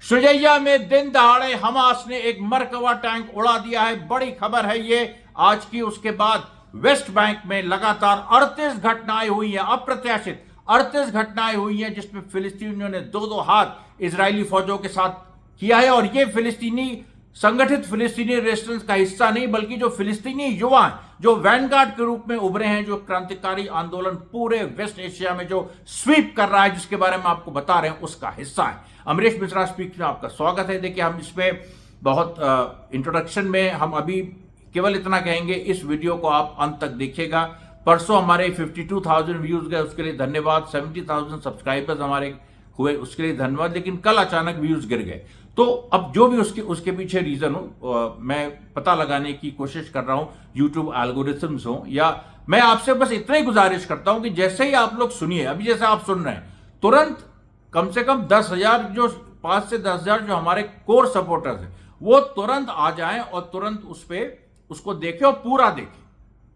शुजैया में दिन दहाड़े हमास ने एक मरकवा टैंक उड़ा दिया है। बड़ी खबर है ये आज की। उसके बाद वेस्ट बैंक में लगातार 38 घटनाएं हुई हैं, अप्रत्याशित 38 घटनाएं हुई हैं, जिसमें फिलिस्तीनियों ने दो दो हाथ इजरायली फौजों के साथ किया है। और ये फिलिस्तीनी संगठित फिलिस्तीनी रेजिस्टेंस का हिस्सा नहीं, बल्कि जो फिलिस्तीनी युवा जो वैनगार्ड के रूप में उभरे हैं, जो क्रांतिकारी आंदोलन पूरे वेस्ट एशिया में जो स्वीप कर रहा है, जिसके बारे में आपको बता रहे हैं, उसका हिस्सा है। अमरीश मिश्रा स्पीक में आपका स्वागत है। देखिए, हम इसमें बहुत इंट्रोडक्शन में हम अभी केवल इतना कहेंगे, इस वीडियो को आप अंत तक देखिएगा। परसों हमारे 52,000 व्यूज गए, उसके लिए धन्यवाद। 70,000 सब्सक्राइबर्स हमारे हुए, उसके लिए धन्यवाद। लेकिन कल अचानक व्यूज गिर गए, तो अब जो भी उसके पीछे रीजन हो, मैं पता लगाने की कोशिश कर रहा हूं। यूट्यूब एल्गोरिथम्स हो, या मैं आपसे बस इतना ही गुजारिश करता हूं कि जैसे ही आप लोग सुनिए, अभी जैसे आप सुन रहे हैं, तुरंत कम से कम 10,000 जो 5 से 10,000 जो हमारे कोर सपोर्टर्स हैं, वो तुरंत आ जाएं और तुरंत उसको देखें और पूरा देखें।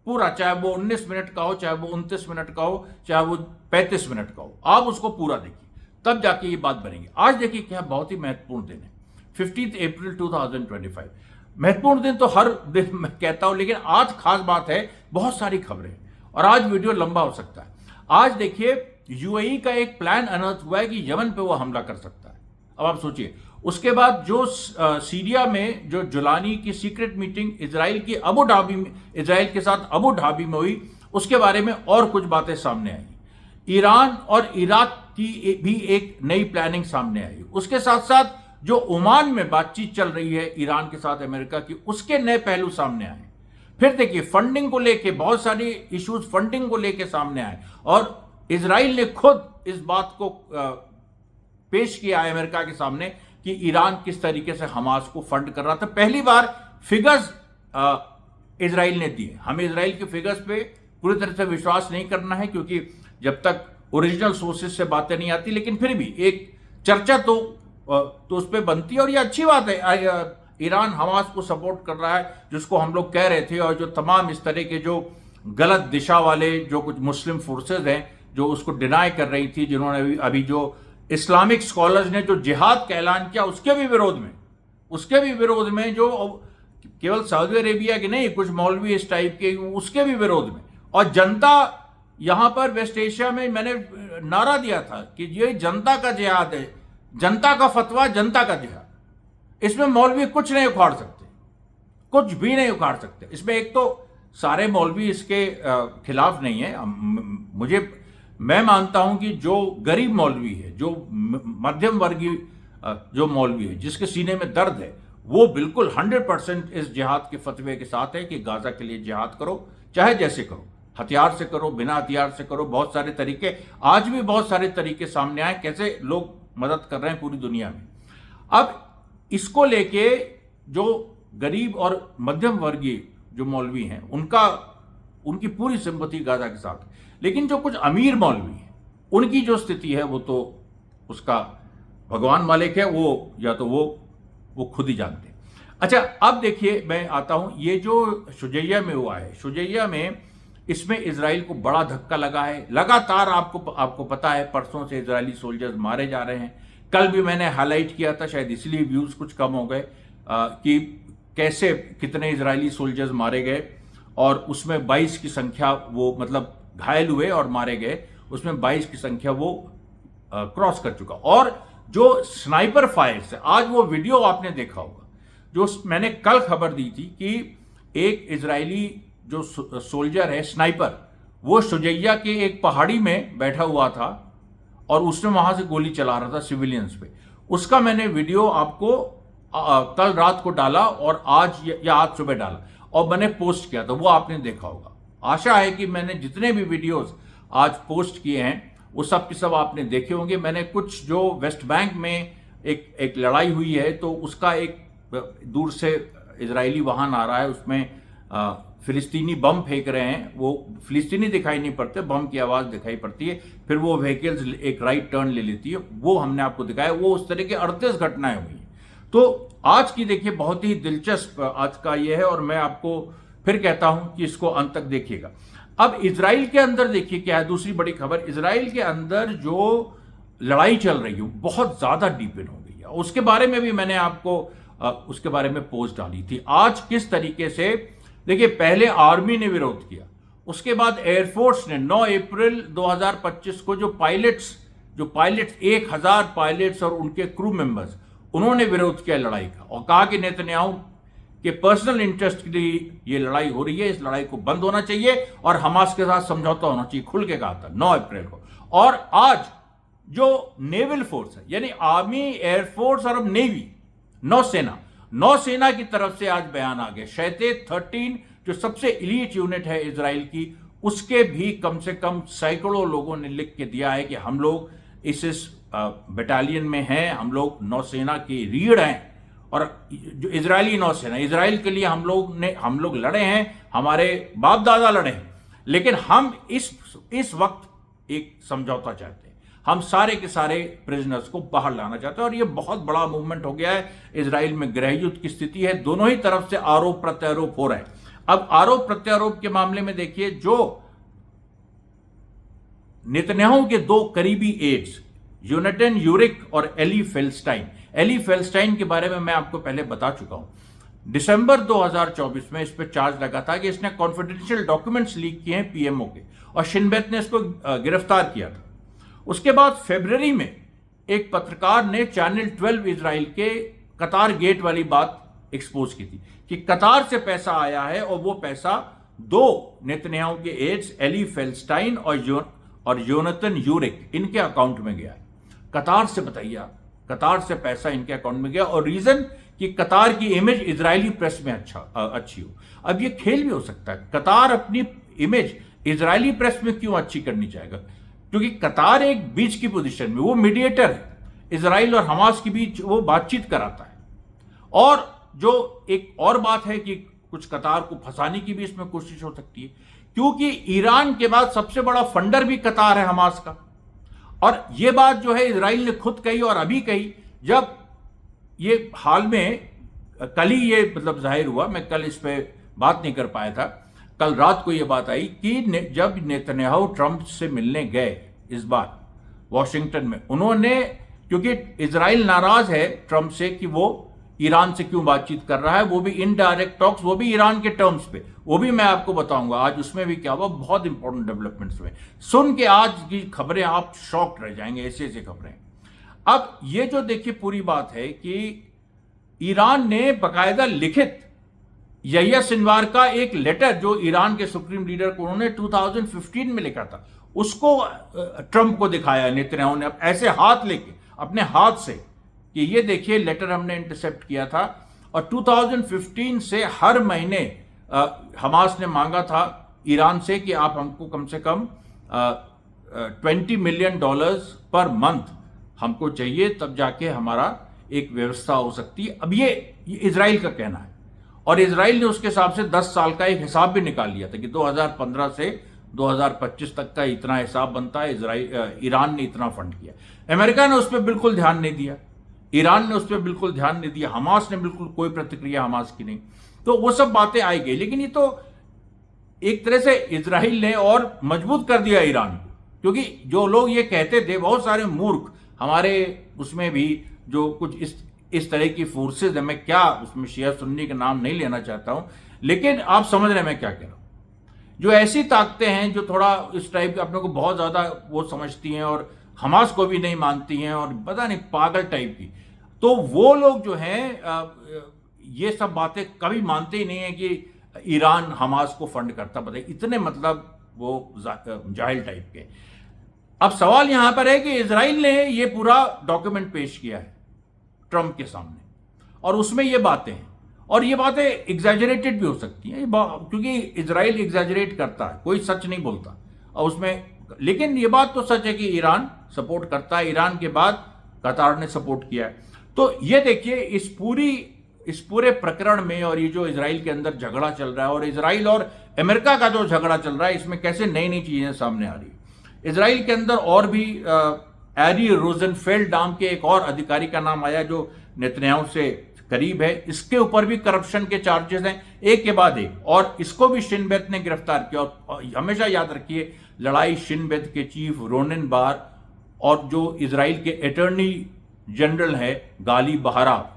पूरा, चाहे वो 19 मिनट का हो, चाहे वो 29 मिनट का हो, चाहे वो 35 मिनट का हो, आप उसको पूरा देखिए, तब जाके ये बात बनेगी। आज देखिए क्या बहुत ही महत्वपूर्ण दिन है, 15 अप्रैल 2025। महत्वपूर्ण दिन तो हर दिन मैं कहता हूं, लेकिन आज खास बात है, बहुत सारी खबरें और आज वीडियो लंबा हो सकता है। आज देखिए, यूएई का एक प्लान अनाउंस हुआ है कि यमन पे वो हमला कर सकता है। अब आप सोचिए, उसके बाद जो सीरिया में जो जुलानी की सीक्रेट मीटिंग इजराइल के साथ अबू धाबी में हुई, उसके बारे में और कुछ बातें सामने आई। ईरान और इराक की भी एक नई प्लानिंग सामने आई। उसके साथ साथ जो ओमान में बातचीत चल रही है ईरान के साथ अमेरिका की, उसके नए पहलू सामने आए। फिर देखिए, फंडिंग को लेके बहुत सारी इश्यूज फंडिंग को लेके सामने आए, और इजराइल ने खुद इस बात को पेश किया है अमेरिका के सामने कि ईरान किस तरीके से हमास को फंड कर रहा था। पहली बार फिगर्स इजराइल ने दिए। हमें इजराइल के फिगर्स पे पूरी तरह से विश्वास नहीं करना है, क्योंकि जब तक ओरिजिनल सोर्सेज से बातें नहीं आती, लेकिन फिर भी एक चर्चा तो उस पर बनती है। और ये अच्छी बात है, ईरान हमास को सपोर्ट कर रहा है, जिसको हम लोग कह रहे थे, और जो तमाम इस तरह के जो गलत दिशा वाले जो कुछ मुस्लिम फोर्सेज हैं जो उसको डिनाई कर रही थी, जिन्होंने अभी जो इस्लामिक स्कॉलर्स ने जो जिहाद का ऐलान किया, उसके भी विरोध में जो केवल सऊदी अरेबिया के नहीं, कुछ मौलवी इस टाइप के, उसके भी विरोध में। और जनता यहां पर वेस्ट एशिया में, मैंने नारा दिया था कि ये जनता का जिहाद है, जनता का फतवा, जनता का जिहाद। इसमें मौलवी कुछ नहीं उखाड़ सकते, कुछ भी नहीं उखाड़ सकते। इसमें एक तो सारे मौलवी इसके खिलाफ नहीं है। मैं मानता हूं कि जो गरीब मौलवी है, जो मध्यम वर्गीय जो मौलवी है, जिसके सीने में दर्द है, वो बिल्कुल 100% इस जिहाद के फतवे के साथ है कि गाजा के लिए जिहाद करो, चाहे जैसे करो, हथियार से करो, बिना हथियार से करो। बहुत सारे तरीके, आज भी बहुत सारे तरीके सामने आए कैसे लोग मदद कर रहे हैं पूरी दुनिया में। अब इसको लेके जो गरीब और मध्यम वर्गीय जो मौलवी हैं, उनकी पूरी सिंपैथी गाजा के साथ। लेकिन जो कुछ अमीर मौलवी हैं, उनकी जो स्थिति है, वो तो उसका भगवान मालिक है, वो या तो वो खुद ही जानते हैं। अच्छा, अब देखिए, मैं आता हूं, ये जो शुजैया में हुआ है, शुजैया में इसमें इजराइल को बड़ा धक्का लगा है। लगातार आपको पता है, परसों से इजरायली सोल्जर्स मारे जा रहे हैं। कल भी मैंने हाईलाइट किया था, शायद इसलिए व्यूज कुछ कम हो गए, कि कैसे कितने इजरायली सोल्जर्स मारे गए, और उसमें 22 की संख्या, वो मतलब घायल हुए और मारे गए, उसमें 22 की संख्या वो क्रॉस कर चुका। और जो स्नाइपर फायर से, आज वो वीडियो आपने देखा होगा, जो मैंने कल खबर दी थी कि एक इजरायली जो सोल्जर है, स्नाइपर, वो शुजैया के एक पहाड़ी में बैठा हुआ था और उसने वहां से गोली चला रहा था सिविलियंस पे। उसका मैंने वीडियो आपको कल रात को डाला, और आज सुबह डाला, और मैंने पोस्ट किया था, वो आपने देखा होगा। आशा है कि मैंने जितने भी वीडियोस आज पोस्ट किए हैं, वो सब के सब आपने देखे होंगे। मैंने कुछ जो वेस्ट बैंक में एक लड़ाई हुई है, तो उसका एक दूर से इजरायली वाहन आ रहा है, उसमें फिलिस्तीनी बम फेंक रहे हैं। वो फिलिस्तीनी दिखाई नहीं पड़ते, बम की आवाज़ दिखाई पड़ती है, फिर वो व्हीकल्स एक राइट टर्न ले लेती है। वो हमने आपको दिखाया। वो उस तरह की 38 घटनाएं हुई हैं। तो आज की देखिए, बहुत ही दिलचस्प आज का ये है, और मैं आपको फिर कहता हूं कि इसको अंत तक देखिएगा। अब इजराइल के अंदर देखिए क्या है, दूसरी बड़ी खबर, इजराइल के अंदर जो लड़ाई चल रही है बहुत ज्यादा डीपन हो गई है। उसके बारे में भी मैंने आपको उसके बारे में पोस्ट डाली थी। आज किस तरीके से, देखिए, पहले आर्मी ने विरोध किया, उसके बाद एयरफोर्स ने 9 अप्रैल 2025 को जो पायलट्स 1000 पायलट्स और उनके क्रू मेंबर्स, उन्होंने विरोध किया लड़ाई का और कहा कि नेतन्याहू के पर्सनल इंटरेस्ट के लिए ये लड़ाई हो रही है, इस लड़ाई को बंद होना चाहिए और हमास के साथ समझौता होना चाहिए, खुल के कहा था 9 अप्रैल को। और आज जो नेवल फोर्स है, यानी आर्मी, एयरफोर्स और अब नेवी, नौसेना की तरफ से आज बयान आ गया। शैते 13 जो सबसे इलीट यूनिट है इजराइल की, उसके भी कम से कम सैकड़ों लोगों ने लिख के दिया है कि हम लोग इस बटालियन में हैं, हम लोग नौसेना की रीढ़ हैं और जो इजरायली नौसेना, इजराइल के लिए हम लोग लड़े हैं, हमारे बाप दादा लड़े हैं, लेकिन हम इस वक्त एक समझौता चाहते हैं, हम सारे के सारे प्रिजनर्स को बाहर लाना चाहते हैं। और ये बहुत बड़ा मूवमेंट हो गया है। इजराइल में गृह युद्ध की स्थिति है, दोनों ही तरफ से आरोप प्रत्यारोप हो रहे हैं। अब आरोप प्रत्यारोप के मामले में देखिए, जो नेतन्याहू के 2 करीबी एड्स, योनाथन यूरिक और एली फेल्स्टाइन के बारे में मैं आपको पहले बता चुका हूं। दिसंबर 2024 में इस पर चार्ज लगा था कि इसने कॉन्फिडेंशियल डॉक्यूमेंट्स लीक किए हैं पीएमओ के, और शिन बेत ने इसको गिरफ्तार किया था। उसके बाद फरवरी में एक पत्रकार ने चैनल 12 इजराइल के कतार गेट वाली बात एक्सपोज की थी कि कतार से पैसा आया है और वो पैसा 2 नेतन्याहू के एड्स एली फेल्स्टाइन और योनाथन यूरिक, इनके अकाउंट में गया है। कतार से, बताइए आप, कतार से पैसा इनके अकाउंट में गया, और रीजन कि कतार की इमेज इजरायली प्रेस में अच्छी हो। अब ये खेल भी हो सकता है, कतार अपनी इमेज इजरायली प्रेस में क्यों अच्छी करनी चाहेगा, क्योंकि कतार एक बीच की पोजीशन में, वो मीडिएटर है, इजराइल और हमास के बीच वो बातचीत कराता है। और जो एक और बात है कि कुछ कतार को फंसाने की भी इसमें कोशिश हो सकती है, क्योंकि ईरान के बाद सबसे बड़ा फंडर भी कतार है हमास का। और ये बात जो है इजराइल ने खुद कही और अभी कही, जब ये हाल में कल ही ये मतलब जाहिर हुआ, मैं कल इस पे बात नहीं कर पाया था, कल रात को ये बात आई कि जब नेतन्याहू ट्रंप से मिलने गए इस बार वॉशिंगटन में, उन्होंने, क्योंकि इजराइल नाराज है ट्रंप से कि वो ईरान से क्यों बातचीत कर रहा है, वो भी इनडायरेक्ट टॉक्स, वो भी ईरान के टर्म्स पे, वो भी मैं आपको बताऊंगा आज उसमें भी क्या हुआ, बहुत इंपॉर्टेंट डेवलपमेंट्स हुए। सुन के आज की खबरें आप शॉक्ड रह जाएंगे, ऐसे ऐसे खबरें। अब ये जो देखिए पूरी बात है कि ईरान ने बाकायदा लिखित यहिया सिनवार का एक लेटर जो ईरान के सुप्रीम लीडर को उन्होंने 2015 में लिखा था, उसको ट्रंप को दिखाया नेतन्याहू ने ऐसे हाथ लेके, अपने हाथ से, कि ये देखिए लेटर हमने इंटरसेप्ट किया था। और 2015 से हर महीने हमास ने मांगा था ईरान से कि आप हमको कम से कम $20 मिलियन पर मंथ हमको चाहिए, तब जाके हमारा एक व्यवस्था हो सकती है। अब ये इजराइल का कहना है, और इजराइल ने उसके हिसाब से 10 साल का एक हिसाब भी निकाल लिया था कि 2015 से 2025 तक का इतना हिसाब बनता है, ईरान ने इतना फंड किया। अमेरिका ने उस पर बिल्कुल ध्यान नहीं दिया, ईरान ने उस पर बिल्कुल ध्यान नहीं दिया, हमास ने बिल्कुल कोई प्रतिक्रिया हमास की नहीं। तो वो सब बातें आई गई, लेकिन ये तो एक तरह से इजराइल ने और मजबूत कर दिया ईरान को, क्योंकि जो लोग ये कहते थे, बहुत सारे मूर्ख हमारे उसमें भी जो कुछ इस तरह की फोर्सेज है, मैं क्या उसमें शिया सुन्नी का नाम नहीं लेना चाहता हूं, लेकिन आप समझ रहे हैं मैं क्या कह रहा हूं। जो ऐसी ताकतें हैं जो थोड़ा इस टाइप के अपने को बहुत ज्यादा वो समझती हैं और हमास को भी नहीं मानती हैं और पता नहीं पागल टाइप की, तो वो लोग जो हैं ये सब बातें कभी मानते ही नहीं है कि ईरान हमास को फंड करता, बताइए, इतने मतलब वो जाहिल टाइप के। अब सवाल यहां पर है कि इजराइल ने ये पूरा डॉक्यूमेंट पेश किया है ट्रंप के सामने, और उसमें ये बातें हैं, और ये बातें एग्जैजरेटेड भी हो सकती हैं, क्योंकि इजराइल एग्जैजरेट करता है, कोई सच नहीं बोलता और उसमें। लेकिन ये बात तो सच है कि ईरान सपोर्ट करता है, ईरान के बाद कतार ने सपोर्ट किया है। तो ये देखिए इस पूरे प्रकरण में, और ये जो इजराइल के अंदर झगड़ा चल रहा है और इजराइल और अमेरिका का जो झगड़ा चल रहा है, इसमें कैसे नई नई चीजें सामने आ रही है। इजराइल के अंदर और भी एरी रोजनफेल्ड नाम के एक और अधिकारी का नाम आया जो नेतन्याहू से करीब है, इसके ऊपर भी करप्शन के चार्जेस हैं एक के बाद एक, और इसको भी शिन बेत ने गिरफ्तार किया। और हमेशा याद रखिए, लड़ाई शिन बेत के चीफ रोनिन बार और जो इजराइल के अटॉर्नी जनरल है गाली बहराव,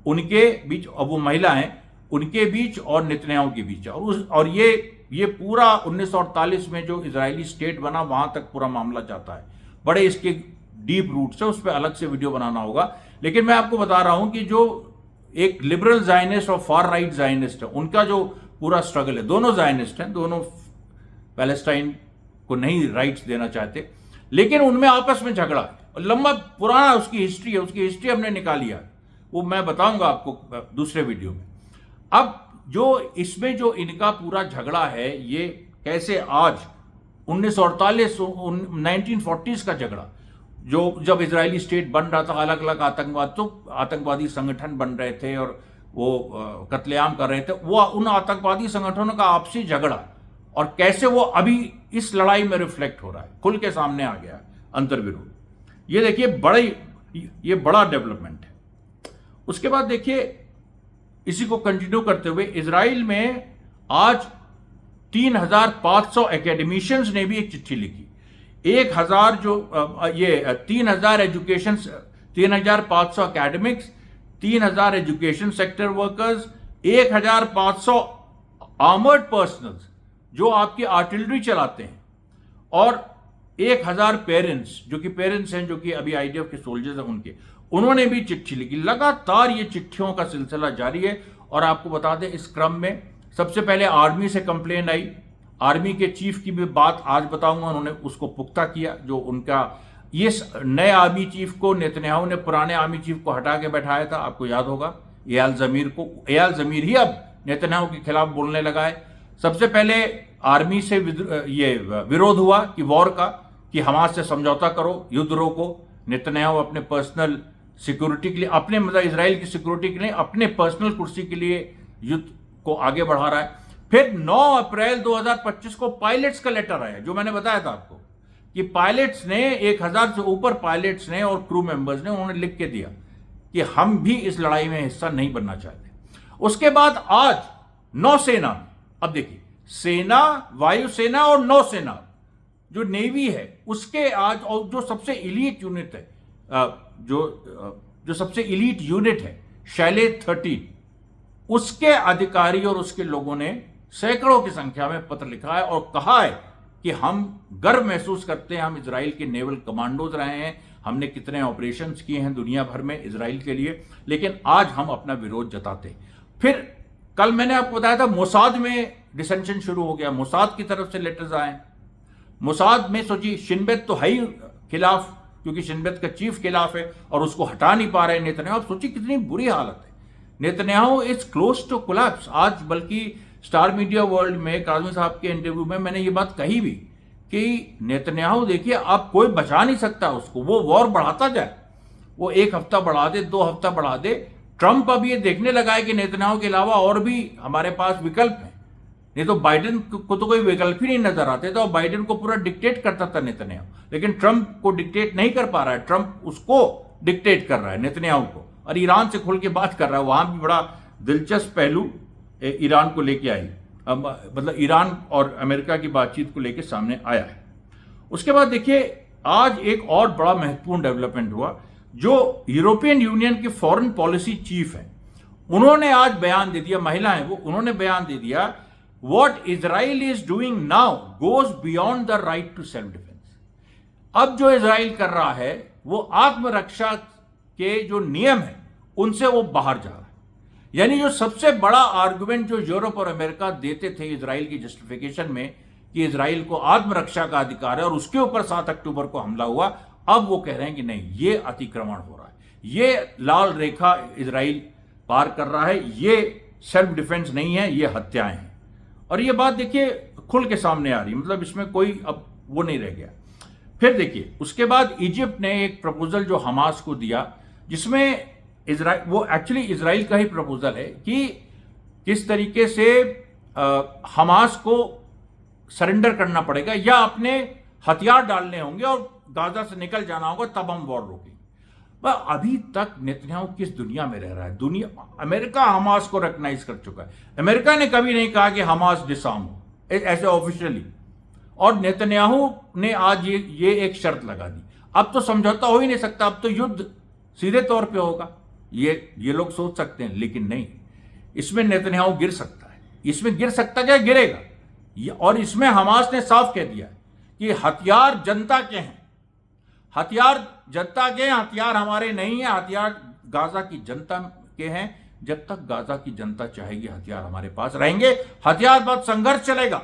उनके बीच, अब वो महिला हैं, उनके बीच और नेतन्याहू के बीच। और ये पूरा 1948 में जो इजरायली स्टेट बना वहां तक पूरा मामला जाता है। बड़े इसके डीप रूट्स है, उस पर अलग से वीडियो बनाना होगा। लेकिन मैं आपको बता रहा हूं कि जो एक लिबरल जायनिस्ट और फार राइट जायनिस्ट है, उनका जो पूरा स्ट्रगल है, दोनों जायनिस्ट हैं, दोनों पैलेस्टाइन को नहीं राइट्स देना चाहते, लेकिन उनमें आपस में झगड़ा है और लंबा पुराना उसकी हिस्ट्री है। उसकी हिस्ट्री हमने निकाली है, वो मैं बताऊंगा आपको दूसरे वीडियो में। अब जो इसमें जो इनका पूरा झगड़ा है, ये कैसे आज 1948 1940s का झगड़ा, जो जब इजरायली स्टेट बन रहा था, अलग अलग आतंकवादी संगठन बन रहे थे और वो कत्लेआम कर रहे थे, वो उन आतंकवादी संगठनों का आपसी झगड़ा, और कैसे वो अभी इस लड़ाई में रिफ्लेक्ट हो रहा है, खुल के सामने आ गया अंतर्विरोध। ये देखिए ये बड़ा डेवलपमेंट है। उसके बाद देखिए, इसी को कंटिन्यू करते हुए, इजराइल में आज 3,500 एकेडमिशियंस ने भी एक चिट्ठी लिखी। 1,000 जो 3,000 education, 3,500 academics, 3,000 education sector workers, 1,500 armoured personnels जो आपकी आर्टिलरी चलाते हैं, और 1,000 पेरेंट्स, जो कि पेरेंट्स हैं, जो कि अभी आईडीएफ के सोल्जर्स हैं, उन्होंने भी चिट्ठी लिखी। लगातार ये चिट्ठियों का सिलसिला जारी है। और आपको बता दें, इस क्रम में सबसे पहले आर्मी से कंप्लेन आई। आर्मी के चीफ की भी बात आज बताऊंगा, उन्होंने उसको पुख्ता किया। जो उनका ये नए आर्मी चीफ को नेतन्याहू ने पुराने आर्मी चीफ को हटा के बैठाया था, आपको याद होगा, एयाल जमीर को। एयाल जमीर ही अब नेतन्याहू के खिलाफ बोलने लगा है। सबसे पहले आर्मी से ये विरोध हुआ कि वॉर का, कि हमास से समझौता करो, युद्ध रोको। नेतन्याहू अपने पर्सनल सिक्योरिटी के लिए, अपने मतलब इजराइल की सिक्योरिटी के लिए, अपने पर्सनल कुर्सी के लिए युद्ध को आगे बढ़ा रहा है। फिर 9 अप्रैल 2025 को पायलट्स का लेटर आया, जो मैंने बताया था आपको, कि पायलट्स ने 1,000 से ऊपर पायलट्स ने और क्रू मेंबर्स ने, उन्होंने लिख के दिया कि हम भी इस लड़ाई में हिस्सा नहीं बनना चाहते। उसके बाद आज नौसेना, अब देखिए, सेना, वायुसेना और नौसेना, जो नेवी है, उसके आज, और जो सबसे इलीट यूनिट है, जो सबसे इलीट यूनिट है, शैलेश 13, उसके अधिकारी और उसके लोगों ने सैकड़ों की संख्या में पत्र लिखा है और कहा है कि हम गर्व महसूस करते हैं, हम इजराइल के नेवल कमांडोज रहे हैं, हमने कितने ऑपरेशंस किए हैं दुनिया भर में इजराइल के लिए, लेकिन आज हम अपना विरोध जताते हैं। फिर कल मैंने आपको बताया था, मोसाद में डिसेंशन शुरू हो गया, मोसाद की तरफ से लेटर्स आए। मोसाद में सोचिए, शिन बेत तो है ही खिलाफ, क्योंकि शिन बेत का चीफ खिलाफ है और उसको हटा नहीं पा रहे नेतन्याहू। आप सोचिए कितनी बुरी हालत है। Netanyahu is close to collapse. आज बल्कि स्टार मीडिया वर्ल्ड में काज़मी साहब के इंटरव्यू में मैंने ये बात कही भी कि नेतन्याहू देखिए, अब कोई बचा नहीं सकता उसको, वो वॉर बढ़ाता जाए, वो 1 हफ्ता बढ़ा दे, 2 हफ्ता बढ़ा दे। ट्रंप अब ये देखने लगा है कि नेतन्याहू के अलावा और भी हमारे पास विकल्प हैं। नहीं तो बाइडेन को तो कोई विकल्प ही नहीं नजर आते, तो बाइडेन को पूरा डिक्टेट करता था नेतन्याहू, लेकिन ट्रंप को डिक्टेट नहीं कर पा रहा है। ट्रंप उसको डिक्टेट कर रहा है, नेतन्याहू को, और ईरान से खुल के बात कर रहा है। वहां भी बड़ा दिलचस्प पहलू ईरान को लेके आई, मतलब ईरान और अमेरिका की बातचीत को लेके सामने आया है। उसके बाद देखिए, आज एक और बड़ा महत्वपूर्ण डेवलपमेंट हुआ। जो यूरोपियन यूनियन के फॉरेन पॉलिसी चीफ हैं, उन्होंने आज बयान दे दिया, महिला है वो, उन्होंने बयान दे दिया, what Israel is doing now goes beyond the right to self defence. अब जो इजराइल कर रहा है वो आत्मरक्षा के जो नियम है उनसे वो बाहर जा रहा है। यानी जो सबसे बड़ा आर्गुमेंट जो यूरोप और अमेरिका देते थे इजराइल की जस्टिफिकेशन में कि इजराइल को आत्मरक्षा का अधिकार है और उसके ऊपर 7 अक्टूबर को हमला हुआ, अब वो कह रहे हैं कि नहीं, ये अतिक्रमण हो रहा है, ये लाल रेखा इजराइल पार कर रहा है, ये सेल्फ डिफेंस नहीं है, ये हत्याएं हैं। और ये बात देखिए खुल के सामने आ रही है, मतलब इसमें कोई अब वो नहीं रह गया। फिर देखिए, उसके बाद इजिप्ट ने एक प्रपोजल जो हमास को दिया, जिसमें इजराइल, वो एक्चुअली इजराइल का ही प्रपोजल है कि किस तरीके से हमास को सरेंडर करना पड़ेगा या अपने हथियार डालने होंगे और गाजा से निकल जाना होगा, तब हम वॉर रोकेंगे। पर अभी तक नेतन्याहू किस दुनिया में रह रहा है? दुनिया, अमेरिका हमास को रिकॉग्नाइज कर चुका है, अमेरिका ने कभी नहीं कहा कि हमास डिसआर्म हो ऐसे ऑफिशियली, और नेतन्याहू ने आज ये एक शर्त लगा दी। अब तो समझौता हो ही नहीं सकता, अब तो युद्ध सीधे तौर पे होगा, ये लोग सोच सकते हैं, लेकिन नहीं, इसमें नेतन्याहू गिर सकता है। इसमें गिर सकता क्या, गिरेगा। और इसमें हमास ने साफ कह दिया कि हथियार जनता के हैं, हथियार जनता के हैं, हथियार हमारे नहीं है, हथियार गाजा की जनता के हैं। जब तक गाजा की जनता चाहेगी हथियार हमारे पास रहेंगे, हथियारबंद संघर्ष चलेगा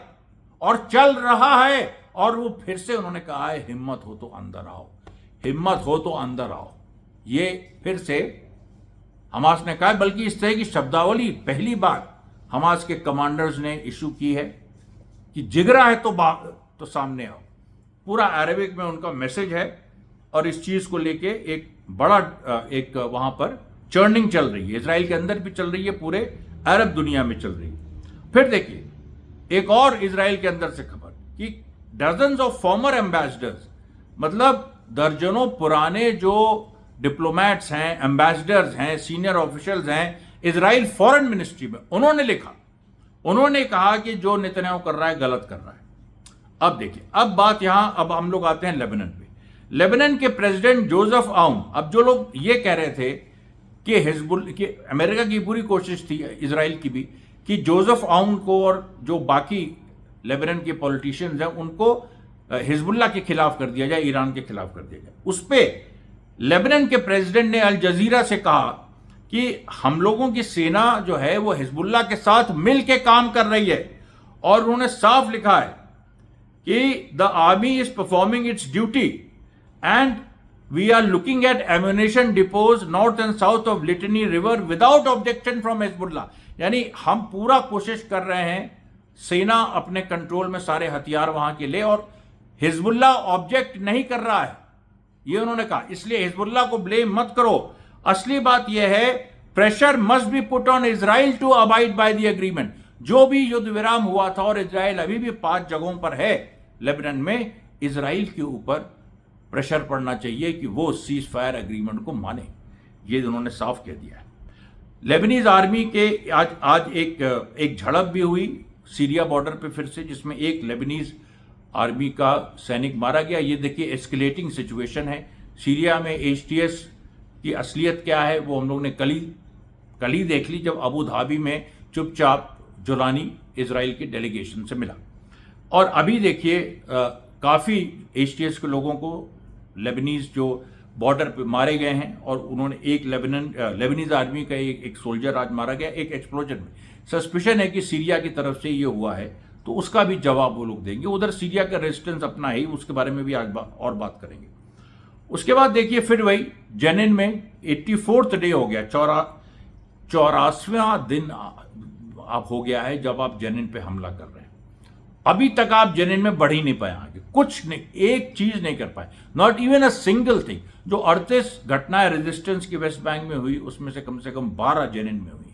और चल रहा है। और वो फिर से उन्होंने कहा है, हिम्मत हो तो अंदर आओ, हिम्मत हो तो अंदर आओ। ये फिर से हमास ने कहा, बल्कि इस तरह की शब्दावली पहली बार हमास के कमांडर्स ने इशू की है कि जिगरा है तो सामने आओ। पूरा अरबिक में उनका मैसेज है और इस चीज को लेके एक बड़ा एक वहां पर चर्निंग चल रही है, इजराइल के अंदर भी चल रही है, पूरे अरब दुनिया में चल रही है। फिर देखिए एक और इजराइल के अंदर से खबर कि डजन्स ऑफ फॉर्मर एम्बेसडर्स, मतलब दर्जनों पुराने जो डिप्लोमेट्स हैं, एम्बेसडर्स हैं, सीनियर ऑफिशियल्स हैं इजराइल फॉरेन मिनिस्ट्री में, उन्होंने लिखा, उन्होंने कहा कि जो नेतन्याहू कर रहा है गलत कर रहा है। अब देखिए, अब बात यहां, अब हम लोग आते हैं लेबनान पे। लेबनान के प्रेसिडेंट जोसेफ आउन, अब जो लोग ये कह रहे थे कि हिजबुल कि अमेरिका की पूरी कोशिश थी, इजराइल की भी, कि जोसेफ आउन को और जो बाकी लेबनान के पॉलिटिशियंस हैं उनको हिजबुल्लाह के खिलाफ कर दिया जाए, ईरान के खिलाफ कर दिया जाए। उस पर लेबनान के प्रेसिडेंट ने अल जजीरा से कहा कि हम लोगों की सेना जो है वो हिजबुल्लाह के साथ मिल के काम कर रही है। और उन्होंने साफ लिखा है कि the army is performing its duty and we are looking at ammunition depots north and south of Litani river without objection from Hezbollah. यानी हम पूरा कोशिश कर रहे हैं सेना अपने कंट्रोल में सारे हथियार वहां के ले, और हिजबुल्लाह ऑब्जेक्ट नहीं कर रहा है, ये उन्होंने कहा। इसलिए हिजबुल्लाह को ब्लेम मत करो। असली बात यह है, pressure must be put on Israel to abide by the agreement. जो भी युद्ध विराम हुआ था, और इजराइल अभी भी 5 जगहों पर है लेबनान में, इजराइल के ऊपर प्रेशर पड़ना चाहिए कि वो सीज फायर एग्रीमेंट को माने। ये उन्होंने साफ कह दिया है। लेबनीज आर्मी के आज एक झड़प भी हुई सीरिया बॉर्डर पे फिर से, जिसमें एक लेबनीज आर्मी का सैनिक मारा गया। ये देखिए एस्केलेटिंग सिचुएशन है सीरिया में। एचटीएस की असलियत क्या है वो हम लोग ने कल ही देख ली, जब अबू धाबी में चुपचाप जुलानी इजराइल के डेलीगेशन से मिला। और अभी देखिए काफ़ी एचटीएस के लोगों को लेबनीज जो बॉर्डर पे मारे गए हैं, और उन्होंने एक लेबनीज आर्मी का एक सोल्जर आज मारा गया एक एक्सप्लोजन में। सस्पिशन है कि सीरिया की तरफ से ये हुआ है, तो उसका भी जवाब वो लोग देंगे। उधर सीरिया का रेजिस्टेंस अपना है, उसके बारे में भी आज और बात करेंगे। उसके बाद देखिए फिर वही जेनिन में 84th डे हो गया, 84वां दिन आप हो गया है जब आप जेनिन पे हमला कर रहे हैं। अभी तक आप जेनिन में बढ़ ही नहीं पाए आगे, कुछ नहीं, एक चीज नहीं कर पाए, not even a single thing. जो 38 घटनाएं रेजिस्टेंस की वेस्ट बैंक में हुई, उसमें से कम 12 जेनिन में हुई,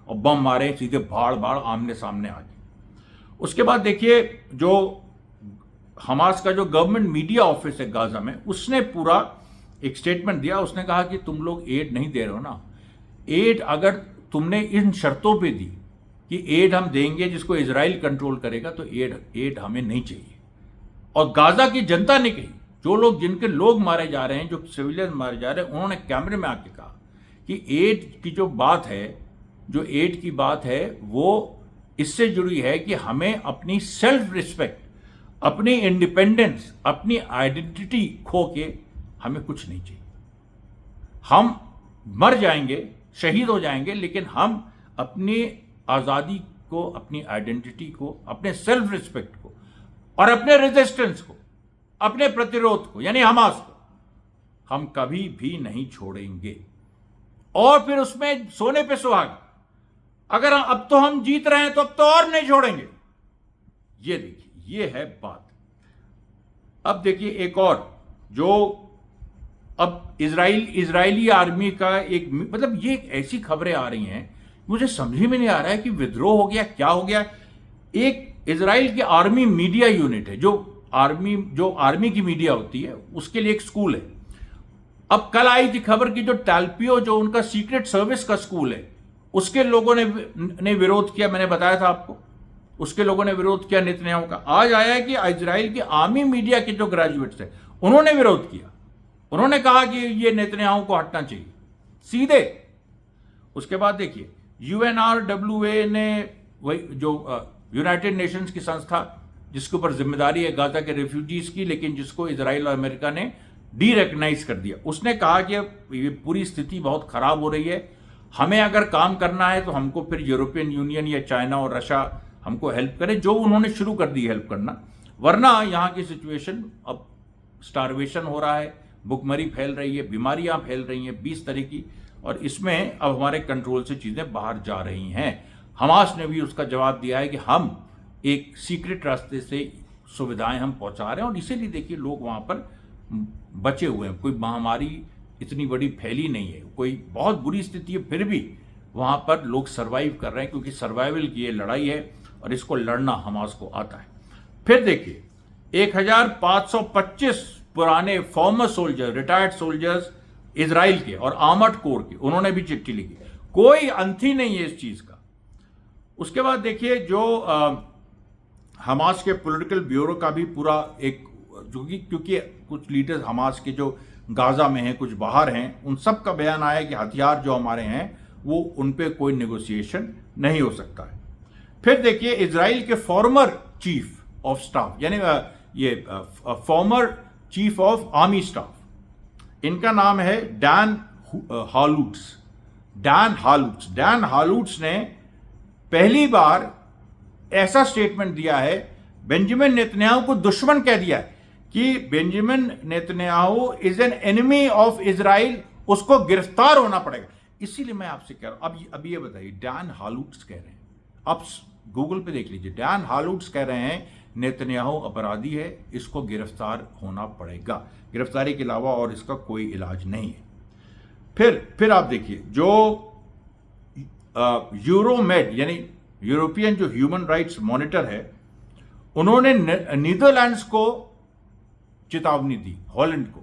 और बम मारे सीधे भाड़ आमने सामने आ गए। उसके बाद देखिए जो हमास का जो गवर्नमेंट मीडिया ऑफिस है गाजा में, उसने पूरा एक स्टेटमेंट दिया। उसने कहा कि तुम लोग एड नहीं दे रहे हो ना, एड अगर तुमने इन शर्तों पे दी कि एड हम देंगे जिसको इजराइल कंट्रोल करेगा, तो एड हमें नहीं चाहिए। और गाजा की जनता ने कही, जो लोग जिनके लोग मारे जा रहे हैं, जो सिविलियन मारे जा रहे हैं, उन्होंने कैमरे में आके कहा कि एड की जो बात है, जो एड की बात है वो इससे जुड़ी है कि हमें अपनी सेल्फ रिस्पेक्ट, अपनी इंडिपेंडेंस, अपनी आइडेंटिटी खो के हमें कुछ नहीं चाहिए। हम मर जाएंगे, शहीद हो जाएंगे, लेकिन हम अपनी आज़ादी को, अपनी आइडेंटिटी को, अपने सेल्फ रिस्पेक्ट को और अपने रेजिस्टेंस को, अपने प्रतिरोध को, यानी हमास को, हम कभी भी नहीं छोड़ेंगे। और फिर उसमें सोने पे सुहागा, अगर अब तो हम जीत रहे हैं तो अब तो और नहीं छोड़ेंगे। ये देखिए, ये है बात। अब देखिए एक और, जो अब इजरायली आर्मी का एक, मतलब ये एक ऐसी खबरें आ रही हैं, मुझे समझ में नहीं आ रहा है कि विद्रोह हो गया, क्या हो गया। एक इजराइल की आर्मी मीडिया यूनिट है, जो आर्मी की मीडिया होती है, उसके लिए एक स्कूल है। अब कल आई थी खबर की जो टैल्पियो, जो उनका सीक्रेट सर्विस का स्कूल है, उसके लोगों ने विरोध किया। मैंने बताया था आपको, उसके लोगों ने विरोध किया नेतन्याहू का। आज आया है कि इजराइल की आर्मी मीडिया के जो ग्रेजुएट्स हैं, उन्होंने विरोध किया। उन्होंने कहा कि ये नेतन्याहू को हटना चाहिए सीधे। उसके बाद देखिए UNRWA ने, वही जो यूनाइटेड नेशंस की संस्था जिसके ऊपर जिम्मेदारी है गाजा के रेफ्यूजीज की, लेकिन जिसको इजराइल और अमेरिका ने डीरेकग्नाइज कर दिया, उसने कहा कि ये पूरी स्थिति बहुत खराब हो रही है, हमें अगर काम करना है तो हमको फिर यूरोपियन यूनियन या चाइना और रशिया हमको हेल्प करे, जो उन्होंने शुरू कर दी हेल्प करना, वरना यहाँ की सिचुएशन अब स्टारवेशन हो रहा है, भुखमरी फैल रही है, बीमारियां फैल रही हैं 20 तरह की, और इसमें अब हमारे कंट्रोल से चीज़ें बाहर जा रही हैं। हमास ने भी उसका जवाब दिया है कि हम एक सीक्रेट रास्ते से सुविधाएं हम पहुंचा रहे हैं, और इसीलिए देखिए लोग वहाँ पर बचे हुए हैं। कोई महामारी इतनी बड़ी फैली नहीं है, कोई बहुत बुरी स्थिति है, फिर भी वहाँ पर लोग सर्वाइव कर रहे हैं, क्योंकि सर्वाइवल की ये लड़ाई है और इसको लड़ना हमास को आता है। फिर देखिए 1525 पुराने farmer soldier, retired soldiers Israel के और आर्मर्ड कोर के, उन्होंने भी चिट्ठी लिखी। कोई अंत ही नहीं है इस चीज का। उसके बाद देखिए जो हमास के पॉलिटिकल ब्यूरो का भी पूरा एक, क्योंकि कुछ लीडर्स हमास के जो गाजा में हैं, कुछ बाहर हैं, उन सब का बयान आया कि हथियार जो हमारे हैं वो उन पे कोई नेगोशिएशन नहीं हो सकता है। फिर देखिए इजराइल के फॉर्मर चीफ ऑफ स्टाफ, यानी ये former chief of army staff, इनका नाम है डैन हालूट्स। डैन हालूट्स ने पहली बार ऐसा स्टेटमेंट दिया है, बेंजामिन नेतन्याहू को दुश्मन कह दिया है कि Benjamin Netanyahu is an enemy of Israel, उसको गिरफ्तार होना पड़ेगा। इसीलिए मैं आपसे कह रहा हूं, अब ये बताइए, डैन हालूट्स कह रहे हैं, आप गूगल पे देख लीजिए, डैन हालूट्स कह रहे हैं नेतन्याहू अपराधी है, इसको गिरफ्तार होना पड़ेगा, गिरफ्तारी के अलावा और इसका कोई इलाज नहीं है। फिर आप देखिए जो यूरोमेड यानी यूरोपियन जो ह्यूमन राइट्स मॉनिटर है, उन्होंने नीदरलैंड्स को चेतावनी दी, हॉलैंड को,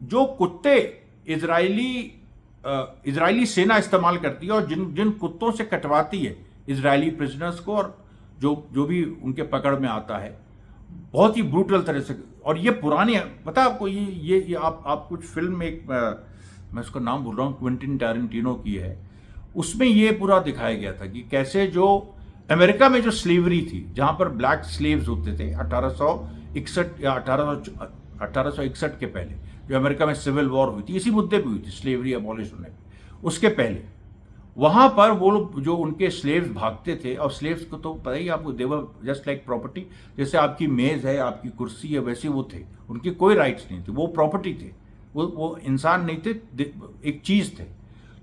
जो कुत्ते इजरायली सेना इस्तेमाल करती है और जिन कुत्तों से कटवाती है इजरायली प्रिजनर्स को, और जो भी उनके पकड़ में आता है, बहुत ही ब्रूटल तरह से। और ये पुरानी, पता आपको, ये आप कुछ फिल्म, एक मैं उसका नाम भूल रहा हूँ, क्विंटिन टैरेंटिनो की है, उसमें ये पूरा दिखाया गया था कि कैसे जो अमेरिका में जो स्लेवरी थी, जहाँ पर ब्लैक स्लेव्स होते थे 1861 या 1861 के पहले, जो अमेरिका में सिविल वॉर हुई थी, इसी मुद्दे पे हुई थी, स्लेवरी अबॉलिश होने पे, उसके पहले वहाँ पर वो लोग जो उनके स्लेव्स भागते थे, और स्लेव्स को तो पता ही आपको, देवर जस्ट लाइक प्रॉपर्टी, जैसे आपकी मेज़ है, आपकी कुर्सी है, वैसे वो थे, उनके कोई राइट्स नहीं थे, वो प्रॉपर्टी थे, वो इंसान नहीं थे, एक चीज़ थे।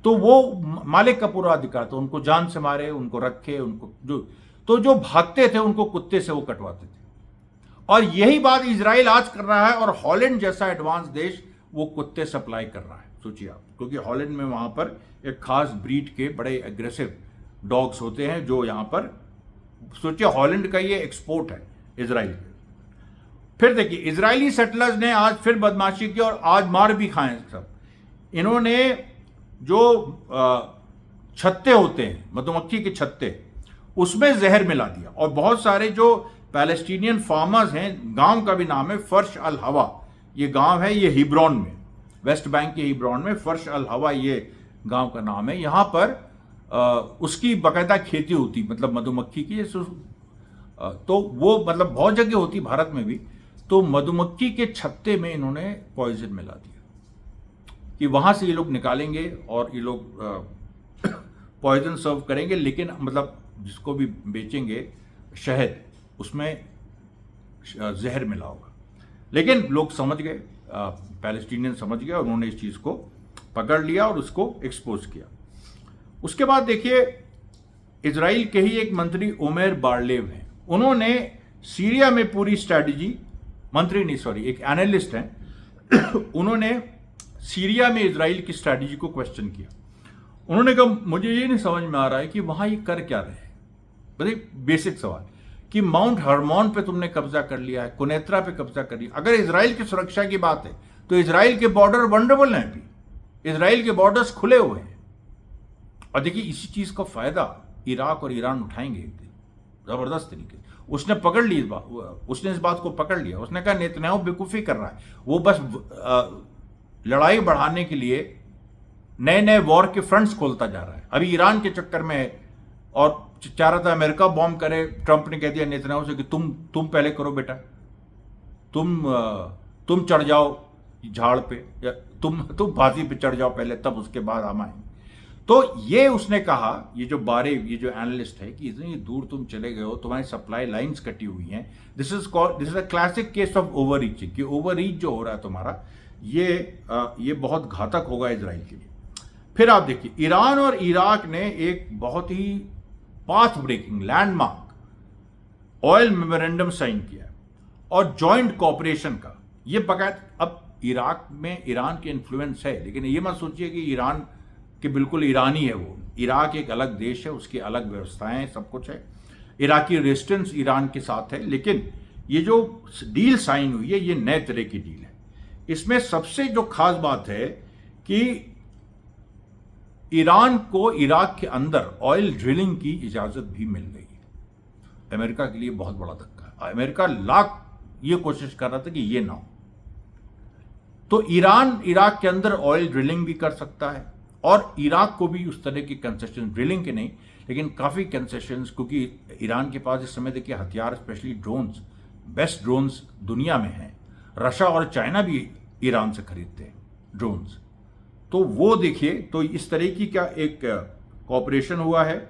तो वो मालिक का पूरा अधिकार था, उनको जान से मारे, उनको रखे, उनको जो भागते थे उनको कुत्ते से वो कटवाते थे। और यही बात इजराइल आज कर रहा है, और हॉलैंड जैसा एडवांस देश वो कुत्ते सप्लाई कर रहा है, सोचिए आप, क्योंकि हॉलैंड में वहां पर एक खास ब्रीड के बड़े एग्रेसिव डॉग्स होते हैं, जो यहां पर, सोचिए हॉलैंड का ये एक्सपोर्ट है इजराइल के। फिर देखिए इजरायली सेटलर्स ने आज फिर बदमाशी की और आज मार भी खाए सब। इन्होंने जो छत्ते होते हैं, मधुमक्खी के छत्ते, उसमें जहर मिला दिया, और बहुत सारे जो पैलेस्टीनियन फार्मर्स हैं, गांव का भी नाम है फर्श अल हवा, ये गांव है, ये हिब्रोन में, वेस्ट बैंक के हिब्रोन में फर्श अल हवा ये गांव का नाम है। यहाँ पर उसकी बाकायदा खेती होती, मतलब मधुमक्खी की, तो वो मतलब बहुत जगह होती भारत में भी, तो मधुमक्खी के छत्ते में इन्होंने पॉइजन मिला दिया कि वहां से ये लोग निकालेंगे और ये लोग पॉइजन सर्व करेंगे, लेकिन मतलब जिसको भी बेचेंगे शहद, उसमें जहर मिला होगा। लेकिन लोग समझ गए, पैलेस्टीनियन समझ गए, और उन्होंने इस चीज़ को पकड़ लिया और उसको एक्सपोज किया। उसके बाद देखिए इजराइल के ही एक मंत्री ओमेर बारलेव हैं, उन्होंने सीरिया में पूरी स्ट्रैटेजी, मंत्री नहीं सॉरी, एक एनालिस्ट हैं, उन्होंने सीरिया में इजराइल की स्ट्रैटेजी को क्वेश्चन किया। उन्होंने कहा मुझे ये नहीं समझ में आ रहा है कि वहां ये कर क्या रहे हैं। बताइए, बेसिक सवाल कि माउंट हरमोन पे तुमने कब्जा कर लिया है, कुनेत्रा पे कब्जा कर लिया। अगर इजराइल की सुरक्षा की बात है तो इजराइल के बॉर्डर वल्नरेबल हैं, अभी इजराइल के बॉर्डर्स खुले हुए हैं। और देखिए इसी चीज का फायदा इराक और ईरान उठाएंगे एक दिन जबरदस्त तरीके। उसने पकड़ ली इस बात, उसने इस बात को पकड़ लिया। उसने कहा नेतन्याहू बेवकूफ़ी कर रहा है, वो बस लड़ाई बढ़ाने के लिए नए नए वॉर के फ्रंट्स खोलता जा रहा है। अभी ईरान के चक्कर में है और चाह रहा था अमेरिका बॉम्ब करे। ट्रंप ने कह दिया नेतन्याहू से कि तुम पहले करो बेटा, तुम चढ़ जाओ झाड़ पे, या तुम फांसी पे चढ़ जाओ पहले, तब उसके बाद हम आएंगे। तो ये उसने कहा, ये जो एनालिस्ट है, कि इतनी दूर तुम चले गए हो, तुम्हारी सप्लाई लाइंस कटी हुई हैं। This is a classic case of over reaching, कि ओवर रीच जो हो रहा है तुम्हारा, ये बहुत घातक होगा इजराइल के लिए। फिर आप देखिए, ईरान और इराक ने एक बहुत ही path breaking landmark oil memorandum sign किया है, और जॉइंट कॉपरेशन का ये बकायदा। अब इराक में ईरान के इन्फ्लुएंस है, लेकिन ये मत सोचिए कि ईरान के बिल्कुल ईरानी है वो। इराक एक अलग देश है, उसकी अलग व्यवस्थाएं, सब कुछ है। इराकी रेजिस्टेंस ईरान के साथ है, लेकिन ये जो डील साइन हुई है, ये नए तरह की डील है। इसमें सबसे जो खास बात है कि ईरान को इराक के अंदर ऑयल ड्रिलिंग की इजाजत भी मिल गई है। अमेरिका के लिए बहुत बड़ा धक्का है। अमेरिका लाख ये कोशिश कर रहा था कि ये ना हो। तो ईरान इराक के अंदर ऑयल ड्रिलिंग भी कर सकता है, और इराक को भी उस तरह के कंसेशन, ड्रिलिंग के नहीं लेकिन काफ़ी कंसेशंस, क्योंकि ईरान के पास इस समय देखिए हथियार, स्पेशली ड्रोन्स, बेस्ट ड्रोन्स दुनिया में हैं। रशिया और चाइना भी ईरान से खरीदते हैं ड्रोन्स। तो वो देखिए, तो इस तरीके का एक कॉपरेशन हुआ है।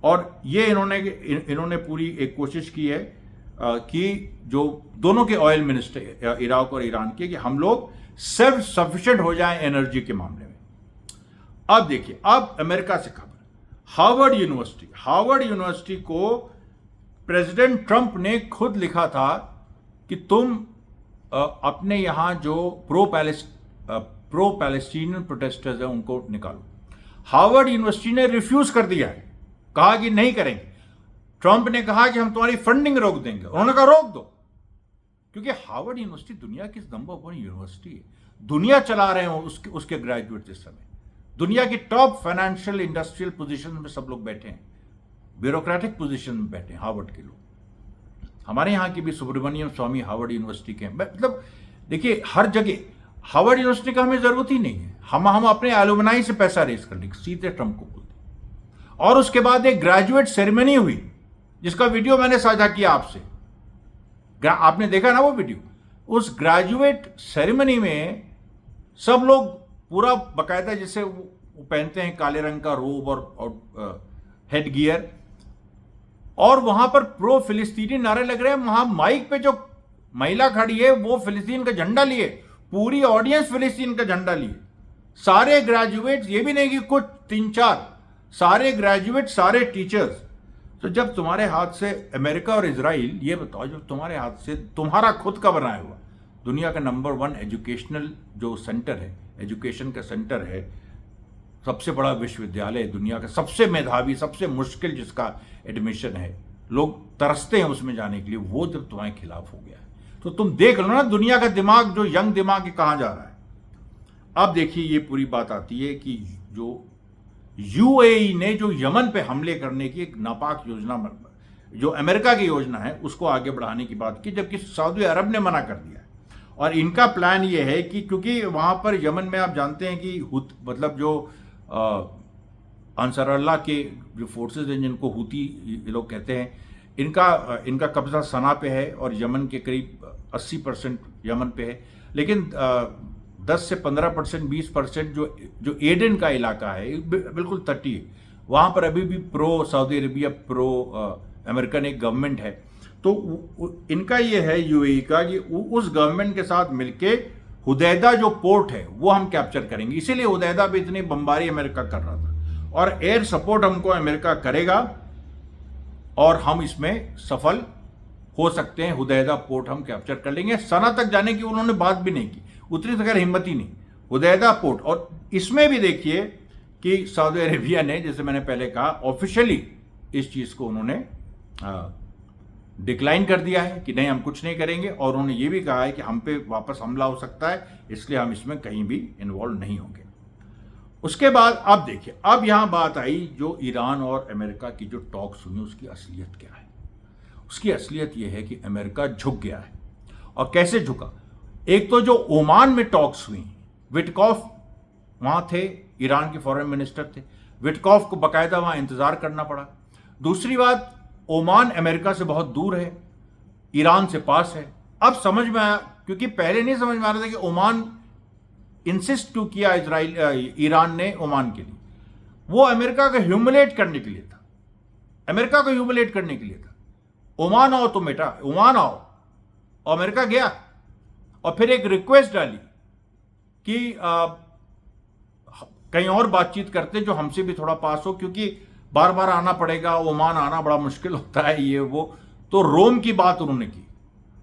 और ये इन्होंने पूरी एक कोशिश की है कि जो दोनों के ऑयल मिनिस्टर इराक और ईरान के, कि हम लोग सेल्फ सफिशिएंट हो जाएं एनर्जी के मामले में। अब देखिए, अब अमेरिका से खबर, हार्वर्ड यूनिवर्सिटी को प्रेसिडेंट ट्रंप ने खुद लिखा था कि तुम अपने यहां जो प्रो पैलेस्टीनियन प्रोटेस्टर्स हैं उनको निकालो। हार्वर्ड यूनिवर्सिटी ने रिफ्यूज कर दिया है, कहा कि नहीं करेंगे। ट्रंप ने कहा कि हम तुम्हारी फंडिंग रोक देंगे, उन्होंने कहा रोक दो, क्योंकि हार्वर्ड यूनिवर्सिटी दुनिया की नंबर 1 यूनिवर्सिटी है। दुनिया चला रहे हो उसके ग्रेजुएट इस समय। दुनिया की टॉप फाइनेंशियल इंडस्ट्रियल पोजीशन में सब लोग बैठे हैं, ब्यूरोक्रेटिक पोजीशन में बैठे हैं हार्वर्ड के लोग। हमारे यहाँ की भी सुब्रमण्यम स्वामी हार्वर्ड यूनिवर्सिटी के, मतलब देखिए हर जगह हार्वर्ड यूनिवर्सिटी का हमें जरूरत ही नहीं है। हम अपने एलुमनाई से पैसा रेज कर लेंगे, सीधे ट्रंप को बोलते। और उसके बाद एक ग्रेजुएट सेरेमनी हुई, जिसका वीडियो मैंने साझा किया आपसे, आपने देखा ना वो वीडियो। उस ग्रेजुएट सेरेमनी में सब लोग पूरा बकायदा, जैसे वो पहनते हैं काले रंग का रोब और हेड गियर, और वहां पर प्रो फिलिस्तीनी नारे लग रहे हैं। वहां माइक पे जो महिला खड़ी है वो फिलिस्तीन का झंडा लिए, पूरी ऑडियंस फिलिस्तीन का झंडा लिए। सारे ग्रेजुएट्स, ये भी नहीं कि कुछ 3-4, सारे ग्रेजुएट, सारे टीचर्स। तो जब तुम्हारे हाथ से अमेरिका और इजराइल, ये बताओ, जब तुम्हारे हाथ से तुम्हारा खुद का बनाया हुआ दुनिया का नंबर 1 एजुकेशनल जो सेंटर है, एजुकेशन का सेंटर है, सबसे बड़ा विश्वविद्यालय दुनिया का, सबसे मेधावी, सबसे मुश्किल जिसका एडमिशन है, लोग तरसते हैं उसमें जाने के लिए, वो जब तुम्हारे खिलाफ हो गया है, तो तुम देख लो ना दुनिया का दिमाग, जो यंग दिमाग है, कहाँ जा रहा है। अब देखिए, ये पूरी बात आती है कि जो यूएई ने जो यमन पे हमले करने की एक नापाक योजना, जो अमेरिका की योजना है, उसको आगे बढ़ाने की बात की, जबकि सऊदी अरब ने मना कर दिया है। और इनका प्लान ये है कि क्योंकि वहां पर यमन में आप जानते हैं कि मतलब जो अंसार अल्लाह के जो फोर्सेज हैं, जिनको हूती ये लोग कहते हैं, इनका कब्जा सना पे है, और यमन के करीब 80% यमन पे है। लेकिन 10 से 15%, 20% जो एडन का इलाका है, बिल्कुल तटीय, वहाँ पर अभी भी pro Saudi Arabia, pro American एक गवर्नमेंट है। तो इनका ये है यूएई का कि उस गवर्नमेंट के साथ मिलके हुदैदा जो पोर्ट है वो हम कैप्चर करेंगे। इसीलिए हुदैदा पे इतनी बमबारी अमेरिका कर रहा था, और एयर सपोर्ट हमको अमेरिका करेगा, और हम इसमें सफल हो सकते हैं। हुदैदा पोर्ट हम कैप्चर कर लेंगे। सना तक जाने की उन्होंने बात भी नहीं की, उतनी तक हिम्मत ही नहीं। हुदैदा पोर्ट, और इसमें भी देखिए कि सऊदी अरेबिया ने, जैसे मैंने पहले कहा, ऑफिशियली इस चीज को उन्होंने डिक्लाइन कर दिया है कि नहीं, हम कुछ नहीं करेंगे। और उन्होंने ये भी कहा है कि हम पे वापस हमला हो सकता है, इसलिए हम इसमें कहीं भी इन्वॉल्व नहीं होंगे। उसके बाद अब देखिए, अब यहां बात आई जो ईरान और अमेरिका की जो टॉक्स हुई उसकी असलियत क्या है। उसकी असलियत यह है कि अमेरिका झुक गया है। और कैसे झुका? एक तो जो ओमान में टॉक्स हुई, विटकॉफ वहां थे, ईरान के फॉरेन मिनिस्टर थे, विटकॉफ को बकायदा वहां इंतजार करना पड़ा। दूसरी बात, ओमान अमेरिका से बहुत दूर है, ईरान से पास है। अब समझ में आया, क्योंकि पहले नहीं समझ में आ रहा था कि ओमान इंसिस्ट क्यों किया ईरान ने ओमान के लिए। वो अमेरिका को ह्यूमिलेट करने के लिए था, अमेरिका को ह्यूमिलेट करने के लिए था। ओमान आओ तुम बेटा, ओमान आओ। और अमेरिका गया और फिर एक रिक्वेस्ट डाली कि कहीं और बातचीत करते जो हमसे भी थोड़ा पास हो, क्योंकि बार बार आना पड़ेगा, ओमान आना बड़ा मुश्किल होता है, ये वो। तो रोम की बात उन्होंने की।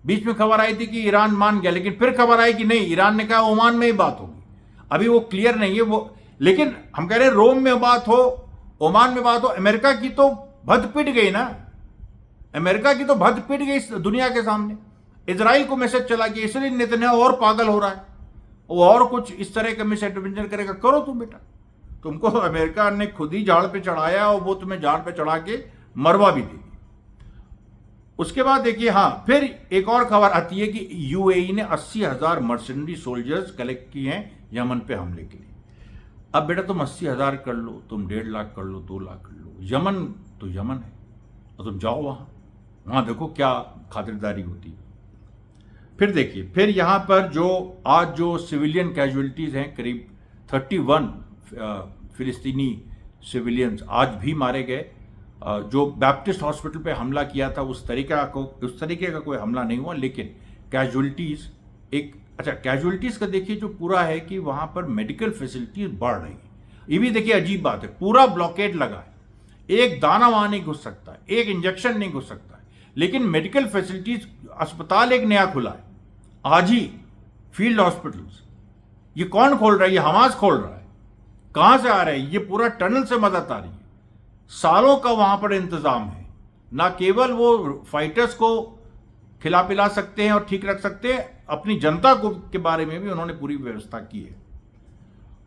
बीच में खबर आई थी कि ईरान मान गया, लेकिन फिर खबर आई कि नहीं, ईरान ने कहा ओमान में ही बात होगी। अभी वो क्लियर नहीं है वो, लेकिन हम कह रहे हैं रोम में बात हो, ओमान में बात हो। अमेरिका की तो भद्द पिट गई ना, अमेरिका की तो भद्द पिट गई दुनिया के सामने। इजराइल को मैसेज चला गया, इसलिए नेतन्याहू और पागल हो रहा है, वो और कुछ इस तरह का मिस एडवेंचर करेगा। करो तुम बेटा, तुमको अमेरिका ने खुद ही झाड़ पे चढ़ाया और वो तुम्हें झाड़ पे चढ़ा के मरवा भी देगी। उसके बाद देखिए, हाँ, फिर एक और खबर आती है कि यूएई ने 80,000 मर्सनरी सोल्जर्स कलेक्ट किए हैं यमन पे हमले के लिए। अब बेटा तुम 80,000 कर लो, तुम 1.5 लाख कर लो, 2 लाख कर लो, यमन तो यमन है, और तुम जाओ वहां देखो क्या खातिरदारी होती है। फिर देखिए, फिर यहां पर जो सिविलियन कैजुअलिटीज हैं, करीब 31 फिलिस्तीनी सिविलियंस आज भी मारे गए। जो बैप्टिस्ट हॉस्पिटल पे हमला किया था उस तरीके का कोई हमला नहीं हुआ, लेकिन कैजुअलिटीज कैजुअलिटीज का देखिए जो पूरा है कि वहां पर मेडिकल फैसिलिटीज बढ़ रही है। ये भी देखिए अजीब बात है, पूरा ब्लॉकेड लगा है, एक दाना वहां नहीं घुस सकता है, एक इंजेक्शन नहीं घुस सकता है, लेकिन मेडिकल फैसिलिटीज, अस्पताल एक नया खुला है आज ही, फील्ड हॉस्पिटल्स। ये कौन खोल रहा है? ये हमास खोल रहा है। कहां से आ रहे हैं? ये पूरा टनल से मदद आ रही है। सालों का वहां पर इंतजाम है। ना केवल वो फाइटर्स को खिला पिला सकते हैं और ठीक रख सकते हैं, अपनी जनता को के बारे में भी उन्होंने पूरी व्यवस्था की है।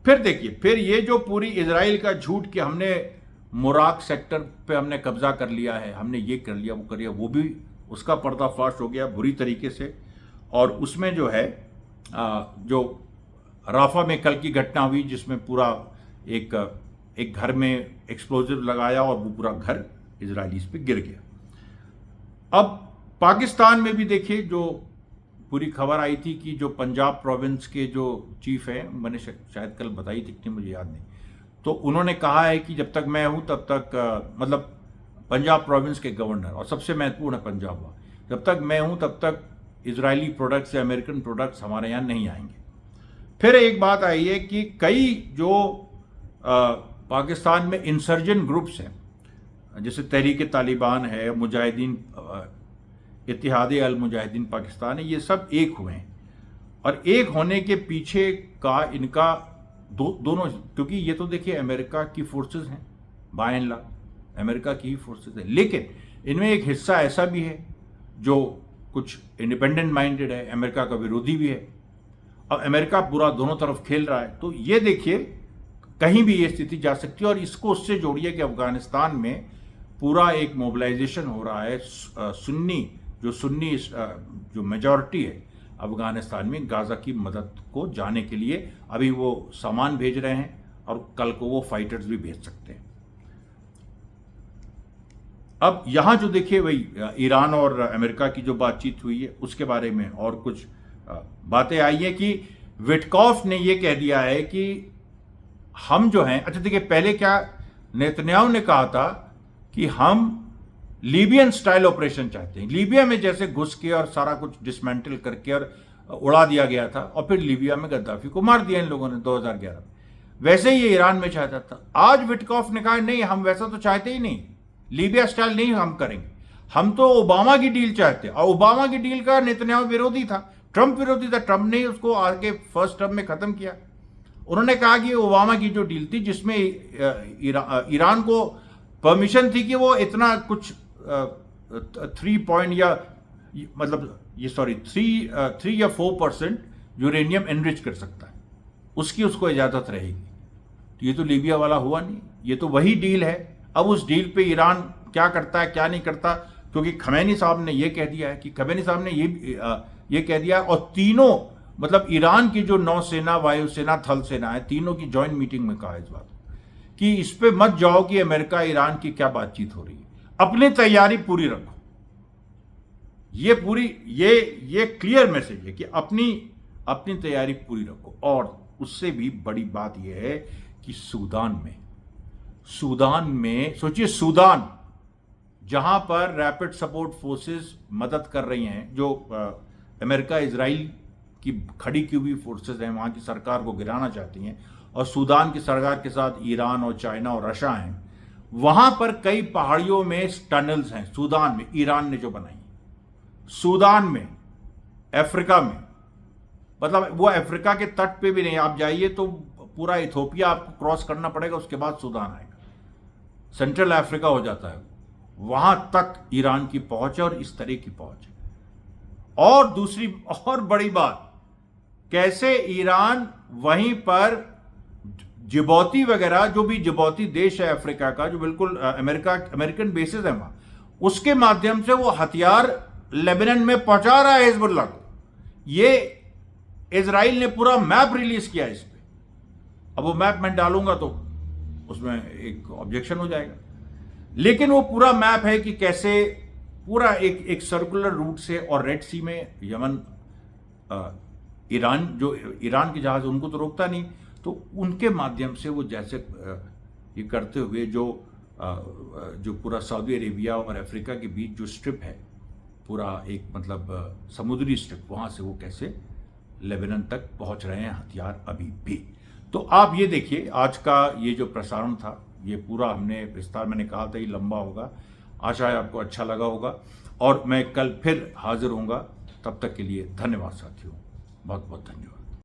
फिर देखिए, फिर ये जो पूरी इजराइल का झूठ कि हमने मोराक सेक्टर पे हमने कब्जा कर लिया है, हमने ये कर लिया, वो कर लिया, वो भी उसका पर्दाफाश हो गया बुरी तरीके से। और उसमें जो है जो राफा में कल की घटना हुई, जिसमें पूरा एक घर में एक्सप्लोजिव लगाया और वो पूरा घर इजरायलीज पे गिर गया। अब पाकिस्तान में भी देखिए, जो पूरी खबर आई थी कि जो पंजाब प्रोविंस के जो चीफ हैं, मैंने शायद कल बताई थी कि मुझे याद नहीं, तो उन्होंने कहा है कि जब तक मैं हूं तब तक मतलब पंजाब प्रोविंस के गवर्नर, और सबसे महत्वपूर्ण है पंजाब हुआ, जब तक मैं हूं तब तक इजरायली प्रोडक्ट्स या अमेरिकन प्रोडक्ट्स हमारे यहाँ नहीं आएंगे। फिर एक बात आई है कि कई जो पाकिस्तान में इंसर्जेंट ग्रुप्स हैं, जैसे तहरीक तालिबान है, मुजाहिदीन, इत्तेहाद अल मुजाहिदीन पाकिस्तान है, ये सब एक हुए हैं। और एक होने के पीछे का इनका दोनों, क्योंकि ये तो देखिए अमेरिका की फोर्सेस हैं, बाय एंड लार्ज अमेरिका की ही फोर्सेस है, लेकिन इनमें एक हिस्सा ऐसा भी है जो कुछ इंडिपेंडेंट माइंडेड है, अमेरिका का विरोधी भी है। अब अमेरिका पूरा दोनों तरफ खेल रहा है, तो ये देखिए कहीं भी ये स्थिति जा सकती है। और इसको उससे जोड़िए कि अफगानिस्तान में पूरा एक मोबिलाइजेशन हो रहा है, सुन्नी जो मेजॉरिटी है अफगानिस्तान में, गाजा की मदद को जाने के लिए अभी वो सामान भेज रहे हैं, और कल को वो फाइटर्स भी भेज सकते हैं। अब यहां जो देखिए वही ईरान और अमेरिका की जो बातचीत हुई है उसके बारे में और कुछ बातें आई है कि विटकॉफ ने ये कह दिया है कि हम जो हैं, अच्छा देखिए पहले क्या नेतन्याहू ने कहा था कि हम लीबियन स्टाइल ऑपरेशन चाहते हैं, लीबिया में जैसे घुस के और सारा कुछ डिसमेंटल करके और उड़ा दिया गया था, और फिर लीबिया में गद्दाफी को मार दिया इन लोगों ने 2011 में, वैसे ही ये ईरान में चाहता था। आज विटकॉफ ने कहा नहीं, हम वैसा तो चाहते ही नहीं, लीबिया स्टाइल नहीं हम करेंगे, हम तो ओबामा की डील चाहते हैं। और ओबामा की डील का नेतन्याहू विरोधी था, ट्रंप विरोधी था, ट्रंप ने उसको आगे फर्स्ट टर्म में खत्म किया। उन्होंने कहा कि ओबामा की जो डील थी जिसमें ईरान को परमिशन थी कि वो इतना कुछ 3 या 4% यूरेनियम एनरिच कर सकता है, उसकी उसको इजाजत रहेगी। तो ये तो लीबिया वाला हुआ नहीं, ये तो वही डील है। अब उस डील पे ईरान क्या करता है क्या नहीं करता, क्योंकि खमैनी साहब ने ये कह दिया है कि खमैनी साहब ने ये कह दिया है, और तीनों मतलब ईरान की जो नौसेना, वायुसेना, थल सेना है, तीनों की ज्वाइंट मीटिंग में कहा इस बात कि इस पे मत जाओ कि अमेरिका ईरान की क्या बातचीत हो रही है, अपनी तैयारी पूरी रखो। ये पूरी ये क्लियर मैसेज है कि अपनी तैयारी पूरी रखो। और उससे भी बड़ी बात यह है कि सूडान में सोचिए, सूडान जहां पर रैपिड सपोर्ट फोर्सेस मदद कर रही हैं, जो अमेरिका इजराइल की खड़ी की हुई फोर्सेस हैं, वहां की सरकार को गिराना चाहती हैं, और सूडान की सरकार के साथ ईरान और चाइना और रशिया हैं। वहां पर कई पहाड़ियों में टनल्स हैं, सूडान में, ईरान ने जो बनाई, सूडान में, अफ्रीका में, मतलब वो अफ्रीका के तट पे भी नहीं, आप जाइए तो पूरा इथोपिया आपको क्रॉस करना पड़ेगा, उसके बाद सूडान आएगा, सेंट्रल अफ्रीका हो जाता है, वहां तक ईरान की पहुंच है और इस तरह की पहुंच है। और दूसरी और बड़ी बात, कैसे ईरान वहीं पर जिबौती वगैरह, जो भी जिबौती देश है अफ्रीका का, जो बिल्कुल अमेरिकन बेसिस है वहां, उसके माध्यम से वो हथियार लेबनान में पहुंचा रहा है हिजबुल्लाह को। ये इजराइल ने पूरा मैप रिलीज किया इस पे। अब वो मैप मैं डालूंगा तो उसमें एक ऑब्जेक्शन हो जाएगा, लेकिन वो पूरा मैप है कि कैसे पूरा एक सर्कुलर रूट से, और रेड सी में यमन, ईरान के जहाज उनको तो रोकता नहीं, तो उनके माध्यम से वो जैसे ये करते हुए जो पूरा सऊदी अरेबिया और अफ्रीका के बीच जो स्ट्रिप है, पूरा एक मतलब समुद्री स्ट्रिप, वहां से वो कैसे लेबनान तक पहुंच रहे हैं हथियार अभी भी। तो आप ये देखिए, आज का ये जो प्रसारण था, ये पूरा हमने विस्तार, मैंने कहा था ये लंबा होगा, आशा है आपको अच्छा लगा होगा, और मैं कल फिर हाजिर होऊंगा। तब तक के लिए धन्यवाद साथियों, बहुत बहुत धन्यवाद।